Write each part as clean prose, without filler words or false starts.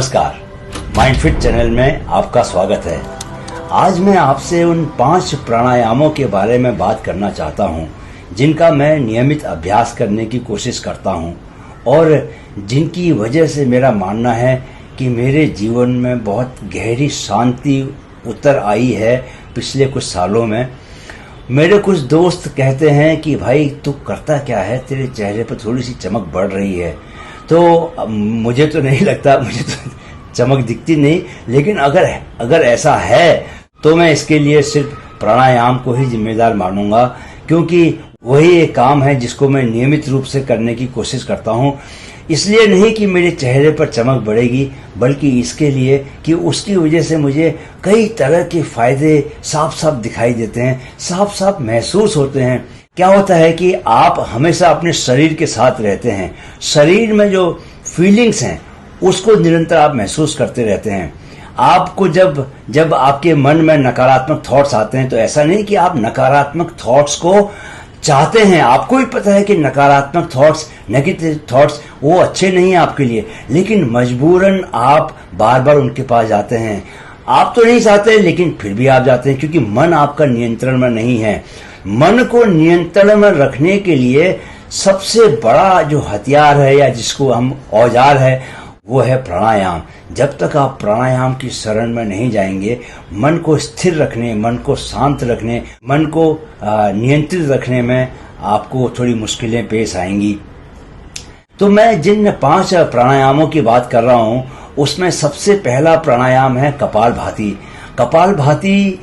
नमस्कार, माइंडफिट चैनल में आपका स्वागत है। आज मैं आपसे उन 5 प्राणायामों के बारे में बात करना चाहता हूं, जिनका मैं नियमित अभ्यास करने की कोशिश करता हूं और जिनकी वजह से मेरा मानना है कि मेरे जीवन में बहुत गहरी शांति उतर आई है। पिछले कुछ सालों में मेरे कुछ दोस्त कहते हैं कि भाई तू करता क्या है, तेरे चेहरे पर थोड़ी सी चमक बढ़ रही है। तो मुझे तो नहीं लगता, मुझे तो चमक दिखती नहीं, लेकिन अगर ऐसा है तो मैं इसके लिए सिर्फ प्राणायाम को ही जिम्मेदार मानूंगा, क्योंकि वही एक काम है जिसको मैं नियमित रूप से करने की कोशिश करता हूं। इसलिए नहीं कि मेरे चेहरे पर चमक बढ़ेगी, बल्कि इसके लिए कि उसकी वजह से मुझे कई तरह के फायदे साफ साफ दिखाई देते हैं, साफ साफ महसूस होते हैं। क्या होता है कि आप हमेशा अपने शरीर के साथ रहते हैं, शरीर में जो फीलिंग्स हैं उसको निरंतर आप महसूस करते रहते हैं। आपको जब आपके मन में नकारात्मक थॉट्स आते हैं, तो ऐसा नहीं कि आप नकारात्मक थॉट्स को चाहते हैं। आपको भी पता है कि नकारात्मक थॉट्स, नेगेटिव थॉट्स वो अच्छे नहीं हैं आपके लिए, लेकिन मजबूरन आप बार बार उनके पास जाते हैं। आप तो नहीं चाहते, लेकिन फिर भी आप जाते हैं, क्योंकि मन आपका नियंत्रण में नहीं है। मन को नियंत्रण में रखने के लिए सबसे बड़ा जो हथियार है, या जिसको हम औजार है, वो है प्राणायाम। जब तक आप प्राणायाम की शरण में नहीं जाएंगे, मन को स्थिर रखने, मन को शांत रखने, मन को नियंत्रित रखने में आपको थोड़ी मुश्किलें पेश आएंगी। तो मैं जिन 5 प्राणायामों की बात कर रहा हूं, उसमें सबसे पहला प्राणायाम है कपालभाति। कपालभाति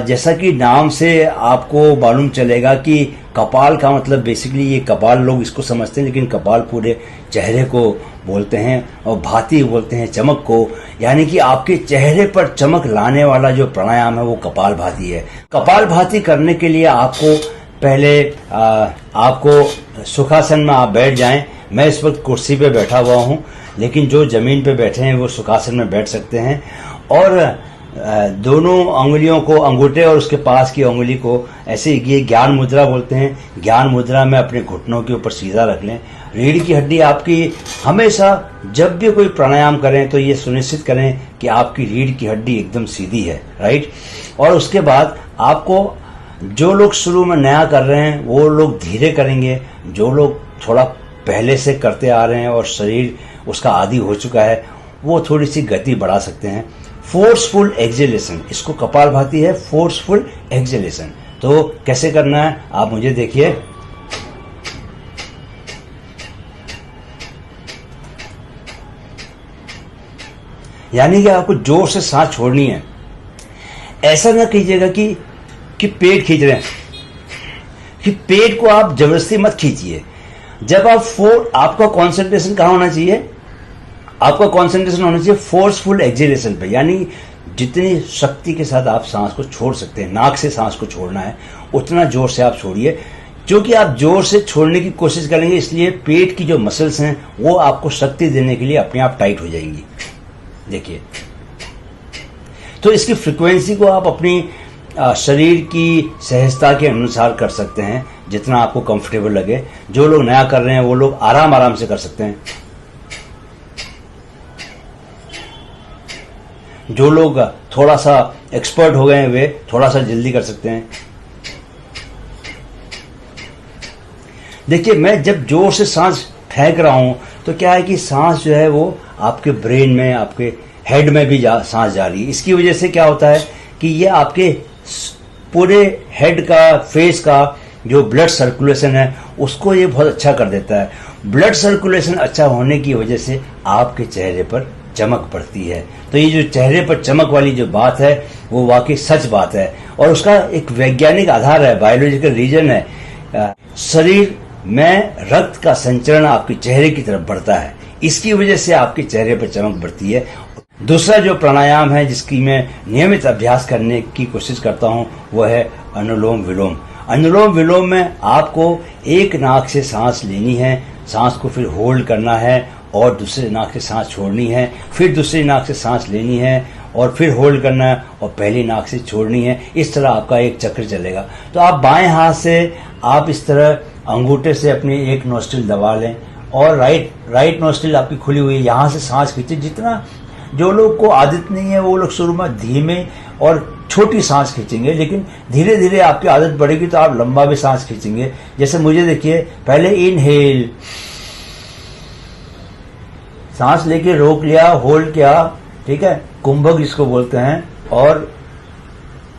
जैसा कि नाम से आपको मालूम चलेगा कि कपाल का मतलब बेसिकली ये कपाल लोग इसको समझते हैं, लेकिन कपाल पूरे चेहरे को बोलते हैं और भाती बोलते हैं चमक को। यानी कि आपके चेहरे पर चमक लाने वाला जो प्राणायाम है वो कपालभाति है। कपालभाति करने के लिए आपको पहले आपको सुखासन में आप बैठ जाएं। मैं इस वक्त कुर्सी पे बैठा हुआ हूं, लेकिन जो जमीन पे बैठे हैं वो सुखासन में बैठ सकते हैं और दोनों अंगुलियों को, अंगूठे और उसके पास की अंगुली को ऐसे, ये ज्ञान मुद्रा बोलते हैं, ज्ञान मुद्रा में अपने घुटनों के ऊपर सीधा रख लें। रीढ़ की हड्डी आपकी हमेशा, जब भी कोई प्राणायाम करें तो ये सुनिश्चित करें कि आपकी रीढ़ की हड्डी एकदम सीधी है, राइट। और उसके बाद आपको, जो लोग शुरू में नया कर रहे हैं वो लोग धीरे करेंगे, जो लोग थोड़ा पहले से करते आ रहे हैं और शरीर उसका आदी हो चुका है वो थोड़ी सी गति बढ़ा सकते हैं। फोर्सफुल एक्सहेलेशन, इसको कपालभाति है, फोर्सफुल एक्सहेलेशन। तो कैसे करना है आप मुझे देखिए। यानी कि आपको जोर से सांस छोड़नी है। ऐसा ना कीजिएगा कि पेट खींच रहे हैं, कि पेट को आप जबरदस्ती मत खींचिए। जब आपका कंसंट्रेशन कहाँ होना चाहिए, आपका कंसंट्रेशन होना चाहिए फोर्सफुल एक्सहेलेशन पे। यानी जितनी शक्ति के साथ आप सांस को छोड़ सकते हैं, नाक से सांस को छोड़ना है, उतना जोर से आप छोड़िए। क्योंकि आप जोर से छोड़ने की कोशिश करेंगे, इसलिए पेट की जो मसल्स हैं वो आपको शक्ति देने के लिए अपने आप टाइट हो जाएंगी। देखिए, तो इसकी फ्रीक्वेंसी को आप अपनी शरीर की सहजता के अनुसार कर सकते हैं, जितना आपको कंफर्टेबल लगे। जो लोग नया कर रहे हैं वो लोग आराम से कर सकते हैं। जो लोग थोड़ा सा एक्सपर्ट हो गए हैं वे थोड़ा सा जल्दी कर सकते हैं। देखिए, मैं जब जोर से सांस फेंक रहा हूं तो क्या है कि सांस जो है वो आपके ब्रेन में, आपके हेड में भी सांस जा रही है। इसकी वजह से क्या होता है कि ये आपके पूरे हेड का, फेस का जो ब्लड सर्कुलेशन है उसको ये बहुत अच्छा कर देता है। ब्लड सर्कुलेशन अच्छा होने की वजह से आपके चेहरे पर चमक बढ़ती है। तो ये जो चेहरे पर चमक वाली जो बात है वो वाकई सच बात है और उसका एक वैज्ञानिक आधार है, बायोलॉजिकल रीजन है। शरीर में रक्त का संचरण आपके चेहरे की तरफ बढ़ता है, इसकी वजह से आपके चेहरे पर चमक बढ़ती है। दूसरा जो प्राणायाम है जिसकी मैं नियमित अभ्यास करने की कोशिश करता हूं वो है अनुलोम विलोम। अनुलोम विलोम में आपको एक नाक से सांस लेनी है, सांस को फिर होल्ड करना है और दूसरे नाक से सांस छोड़नी है, फिर दूसरी नाक से सांस लेनी है और फिर होल्ड करना है और पहली नाक से छोड़नी है। इस तरह आपका एक चक्र चलेगा। तो आप बाएं हाथ से आप इस तरह अंगूठे से अपनी एक नोस्ट्रिल दबा लें और राइट नोस्ट्रिल आपकी खुली हुई है, यहाँ से सांस खींचे। जितना जो लोग को आदत नहीं है वो लोग शुरू में धीमे और छोटी सांस खींचेंगे, लेकिन धीरे धीरे आपकी आदत बढ़ेगी तो आप लंबा भी सांस खींचेंगे। जैसे मुझे देखिए, पहले इनहेल, सांस लेके रोक लिया, होल्ड किया, ठीक है, कुंभक इसको बोलते हैं, और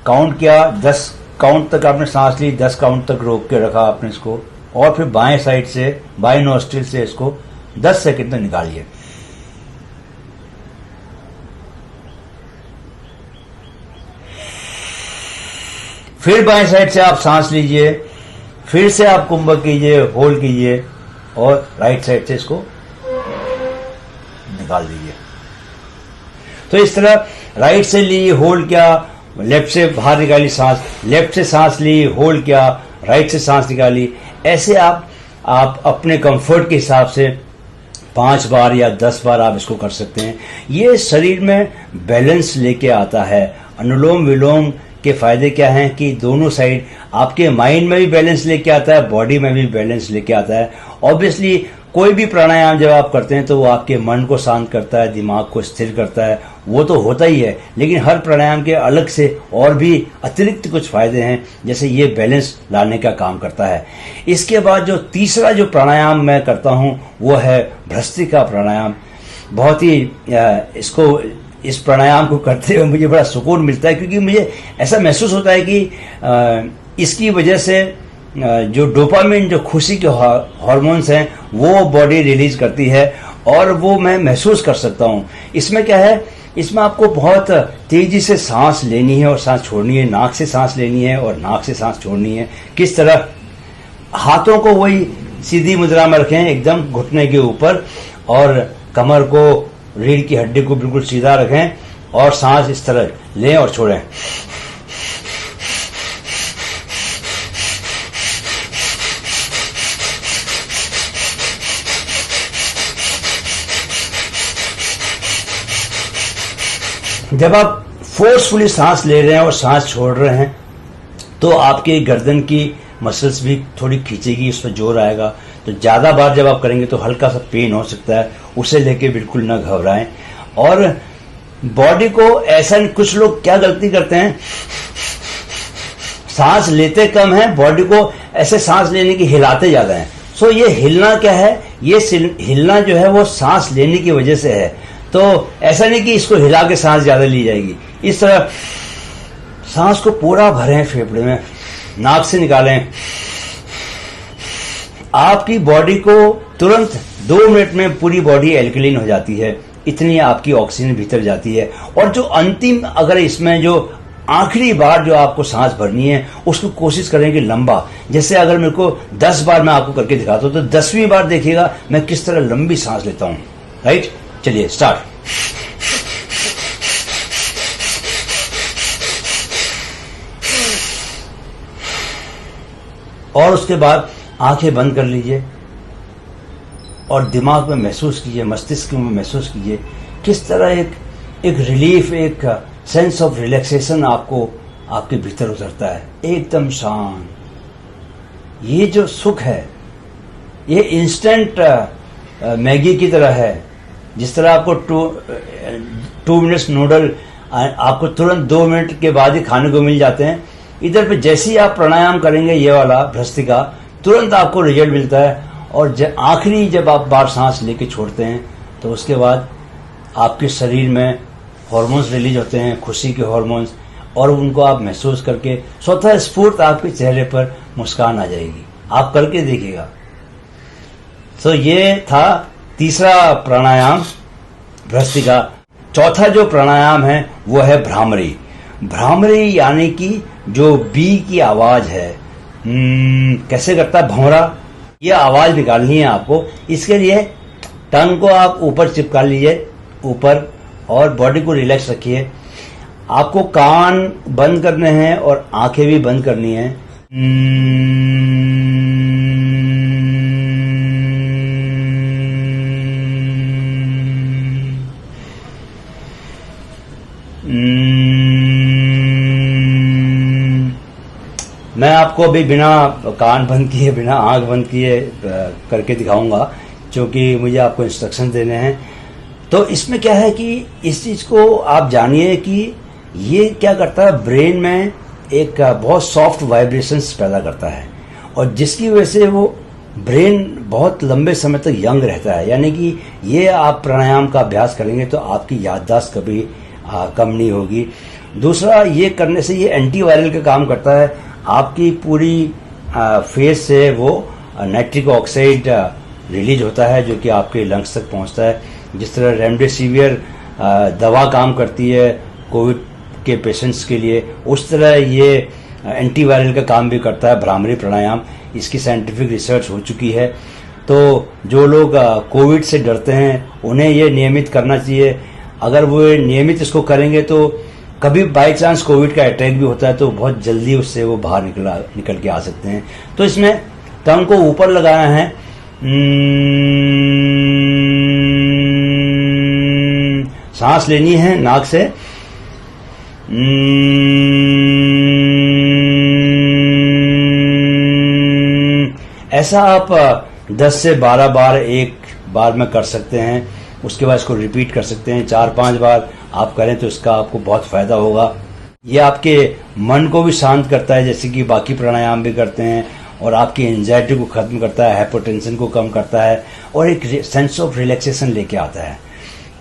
काउंट किया 10 काउंट तक आपने सांस ली, 10 काउंट तक रोक के रखा आपने इसको, और फिर बाएं साइड से बाएं नोस्ट्रिल से इसको 10 सेकंड तक निकालिए। फिर बाएं साइड से आप सांस लीजिए, फिर से आप कुंभक कीजिए, होल्ड कीजिए, और राइट साइड से इसको निकाल दीजिए। तो इस तरह राइट से ली, होल्ड किया, लेफ्ट से बाहर निकाली सांस, लेफ्ट से सांस ली, होल्ड किया, राइट से सांस निकाली। ऐसे आप अपने कंफर्ट के हिसाब से 5 बार या 10 बार आप इसको कर सकते हैं। ये शरीर में बैलेंस लेके आता है। अनुलोम विलोम के फायदे क्या हैं कि दोनों साइड आपके माइंड में भी बैलेंस लेके आता है, बॉडी में भी बैलेंस लेके आता है। ऑब्वियसली कोई भी प्राणायाम जब आप करते हैं तो वो आपके मन को शांत करता है, दिमाग को स्थिर करता है, वो तो होता ही है, लेकिन हर प्राणायाम के अलग से और भी अतिरिक्त कुछ फायदे हैं, जैसे ये बैलेंस लाने का काम करता है। इसके बाद जो तीसरा जो प्राणायाम मैं करता हूं वो है भ्रस्त्रिका प्राणायाम। बहुत ही इस प्राणायाम को करते हुए मुझे बड़ा सुकून मिलता है, क्योंकि मुझे ऐसा महसूस होता है कि इसकी वजह से जो डोपामिन, जो खुशी के हार्मोन्स हैं, वो बॉडी रिलीज करती है, और वो मैं महसूस कर सकता हूँ। इसमें क्या है, इसमें आपको बहुत तेजी से सांस लेनी है और सांस छोड़नी है, नाक से सांस लेनी है और नाक से सांस छोड़नी है। किस तरह, हाथों को वही सीधी मुद्रा में रखें, एकदम घुटने के ऊपर, और कमर को, रीढ़ की हड्डी को बिल्कुल सीधा रखें, और सांस इस तरह लें और छोड़ें। जब आप फोर्सफुली सांस ले रहे हैं और सांस छोड़ रहे हैं तो आपके गर्दन की मसल्स भी थोड़ी खींचेगी, उस पर जोर आएगा। तो ज्यादा बार जब आप करेंगे तो हल्का सा पेन हो सकता है, उसे लेके बिल्कुल न घबराएं। और बॉडी को ऐसा, कुछ लोग क्या गलती करते हैं, सांस लेते कम है, बॉडी को ऐसे सांस लेने की हिलाते ज्यादा है। सो ये हिलना क्या है, ये हिलना जो है वो सांस लेने की वजह से है। तो ऐसा नहीं कि इसको हिला के सांस ज्यादा ली जाएगी। इस तरह सांस को पूरा भरें फेफड़े में, नाक से निकालें। आपकी बॉडी को तुरंत 2 मिनट में पूरी बॉडी एल्कलीन हो जाती है, इतनी आपकी ऑक्सीजन भीतर जाती है। और जो अंतिम, अगर इसमें जो आखिरी बार जो आपको सांस भरनी है उसको कोशिश करें कि लंबा, जैसे अगर मेरे को 10 बार मैं आपको करके दिखाता हूं तो 10वीं बार देखिएगा मैं किस तरह लंबी सांस लेता हूं। राइट, चलिए स्टार्ट। और उसके बाद आंखें बंद कर लीजिए और दिमाग में महसूस कीजिए, मस्तिष्क में महसूस कीजिए किस तरह एक रिलीफ, एक सेंस ऑफ रिलैक्सेशन आपको आपके भीतर उतरता है, एकदम शांत। ये जो सुख है ये इंस्टेंट मैगी की तरह है। जिस तरह आपको 2 मिनट्स नूडल आपको तुरंत 2 मिनट के बाद ही खाने को मिल जाते हैं, इधर पे जैसे ही आप प्राणायाम करेंगे ये वाला भ्रस्त्रिका, तुरंत आपको रिजल्ट मिलता है। और आखिरी जब आप बार सांस लेके छोड़ते हैं तो उसके बाद आपके शरीर में हार्मोन्स रिलीज होते हैं, खुशी के हार्मोन्स, और उनको आप महसूस करके स्वतः स्फूर्त आपके चेहरे पर मुस्कान आ जाएगी। आप करके देखिएगा। तो ये था तीसरा प्राणायाम भ्रस्त्रिका। चौथा जो प्राणायाम है वो है भ्रामरी। भ्रामरी यानी कि जो बी की आवाज है, कैसे करता है भंवरा, ये आवाज निकालनी है आपको। इसके लिए टंग को आप ऊपर चिपका लीजिए ऊपर, और बॉडी को रिलैक्स रखिए। आपको कान बंद करने हैं और आंखें भी बंद करनी है। मैं आपको अभी बिना कान बंद किए, बिना आंख बंद किए करके दिखाऊंगा क्योंकि मुझे आपको इंस्ट्रक्शन देने हैं। तो इसमें क्या है कि इस चीज़ को आप जानिए कि ये क्या करता है, ब्रेन में एक बहुत सॉफ्ट वाइब्रेशंस पैदा करता है, और जिसकी वजह से वो ब्रेन बहुत लंबे समय तक यंग रहता है। यानी कि ये आप प्राणायाम का अभ्यास करेंगे तो आपकी याददाश्त कभी कम नहीं होगी। दूसरा, ये करने से ये एंटीवायरल का काम करता है। आपकी पूरी फेस से वो नाइट्रिक ऑक्साइड रिलीज होता है जो कि आपके लंग्स तक पहुंचता है। जिस तरह रेमडेसिवियर दवा काम करती है कोविड के पेशेंट्स के लिए, उस तरह ये एंटीवायरल का काम भी करता है भ्रामरी प्राणायाम। इसकी साइंटिफिक रिसर्च हो चुकी है। तो जो लोग कोविड से डरते हैं उन्हें ये नियमित करना चाहिए। अगर वो नियमित इसको करेंगे तो कभी बाई चांस कोविड का अटैक भी होता है तो बहुत जल्दी उससे वो बाहर निकल के आ सकते हैं। तो इसमें टंग को ऊपर लगाना है, सांस लेनी है नाक से, ऐसा आप 10 से 12 बार एक बार में कर सकते हैं। उसके बाद इसको रिपीट कर सकते हैं। 4-5 बार आप करें तो इसका आपको बहुत फायदा होगा। ये आपके मन को भी शांत करता है, जैसे कि बाकी प्राणायाम भी करते हैं, और आपकी एंजाइटी को खत्म करता है, हाइपरटेंशन को कम करता है, और एक सेंस ऑफ रिलैक्सेशन लेके आता है।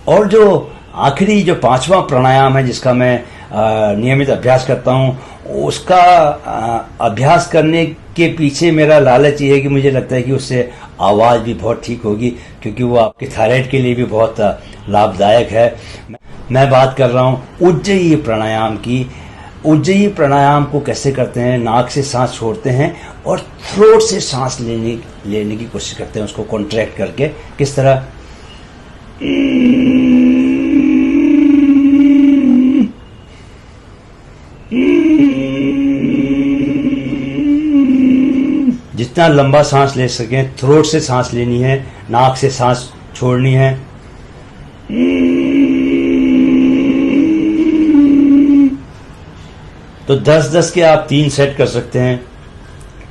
और जो आखिरी जो 5वां प्राणायाम है जिसका मैं नियमित अभ्यास करता हूँ, उसका अभ्यास करने के पीछे मेरा लालच ये है कि मुझे लगता है कि उससे आवाज़ भी बहुत ठीक होगी, क्योंकि वो आपके थायराइड के लिए भी बहुत लाभदायक है। मैं बात कर रहा हूँ उज्जयी प्राणायाम की। उज्जयी प्राणायाम को कैसे करते हैं, नाक से सांस छोड़ते हैं और थ्रोट से सांस लेने की कोशिश करते हैं, उसको कॉन्ट्रैक्ट करके। किस तरह, जितना लंबा सांस ले सकें थ्रोट से सांस लेनी है, नाक से सांस छोड़नी है। तो 10-10 के आप 3 सेट कर सकते हैं।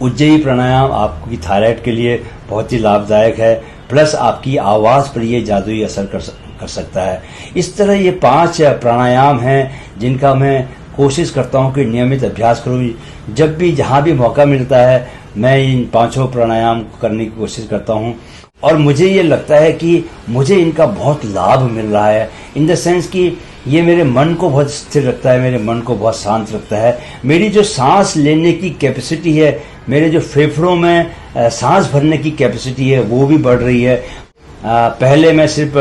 उज्जयी प्राणायाम आपकी थायराइड के लिए बहुत ही लाभदायक है, प्लस आपकी आवाज़ पर ये जादुई असर कर सकता है। इस तरह ये 5 प्राणायाम हैं जिनका मैं कोशिश करता हूँ कि नियमित अभ्यास करूँ। जब भी जहाँ भी मौका मिलता है मैं इन 5 प्राणायाम करने की कोशिश करता हूँ, और मुझे ये लगता है कि मुझे इनका बहुत लाभ मिल रहा है। इन द सेंस कि ये मेरे मन को बहुत स्थिर रखता है, मेरे मन को बहुत शांत रखता है। मेरी जो सांस लेने की कैपेसिटी है, मेरे जो फेफड़ों में सांस भरने की कैपेसिटी है, वो भी बढ़ रही है। पहले मैं सिर्फ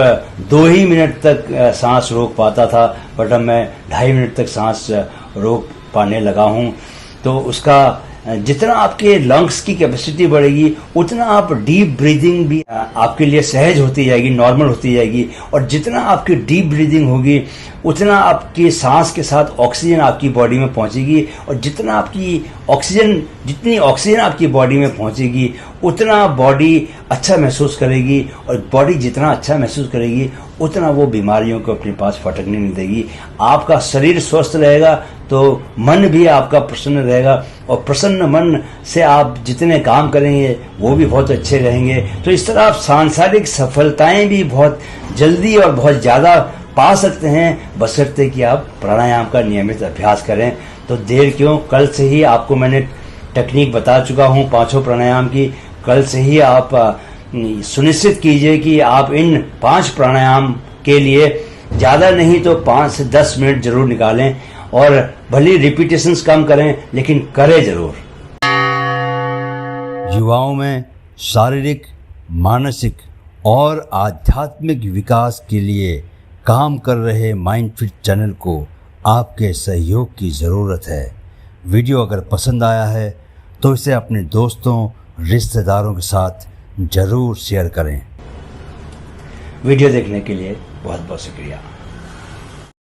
2 ही मिनट तक सांस रोक पाता था, बट अब मैं 2.5 मिनट तक सांस रोक पाने लगा हूँ। तो उसका जितना आपके लंग्स की कैपेसिटी बढ़ेगी उतना आप डीप ब्रीदिंग भी आपके लिए सहज होती जाएगी, नॉर्मल होती जाएगी। और जितना आपकी डीप ब्रीदिंग होगी उतना आपकी सांस के साथ ऑक्सीजन आपकी बॉडी में पहुंचेगी, और जितनी ऑक्सीजन आपकी बॉडी में पहुंचेगी उतना बॉडी अच्छा महसूस करेगी, और बॉडी जितना अच्छा महसूस करेगी उतना वो बीमारियों को अपने पास फटकने नहीं देगी। आपका शरीर स्वस्थ रहेगा तो मन भी आपका प्रसन्न रहेगा, और प्रसन्न मन से आप जितने काम करेंगे वो भी बहुत अच्छे रहेंगे। तो इस तरह आप सांसारिक सफलताएं भी बहुत जल्दी और बहुत ज़्यादा पा सकते हैं, बशर्ते कि आप प्राणायाम का नियमित अभ्यास करें। तो देर क्यों, कल से ही आपको मैंने टेक्निक बता चुका हूँ 5 प्राणायाम की। कल से ही आप सुनिश्चित कीजिए कि आप इन 5 प्राणायाम के लिए ज़्यादा नहीं तो 5 से 10 मिनट जरूर निकालें, और भले रिपीटेशंस कम करें लेकिन करें जरूर। युवाओं में शारीरिक, मानसिक और आध्यात्मिक विकास के लिए काम कर रहे माइंड फिट चैनल को आपके सहयोग की ज़रूरत है। वीडियो अगर पसंद आया है तो इसे अपने दोस्तों, रिश्तेदारों के साथ ज़रूर शेयर करें। वीडियो देखने के लिए बहुत बहुत शुक्रिया।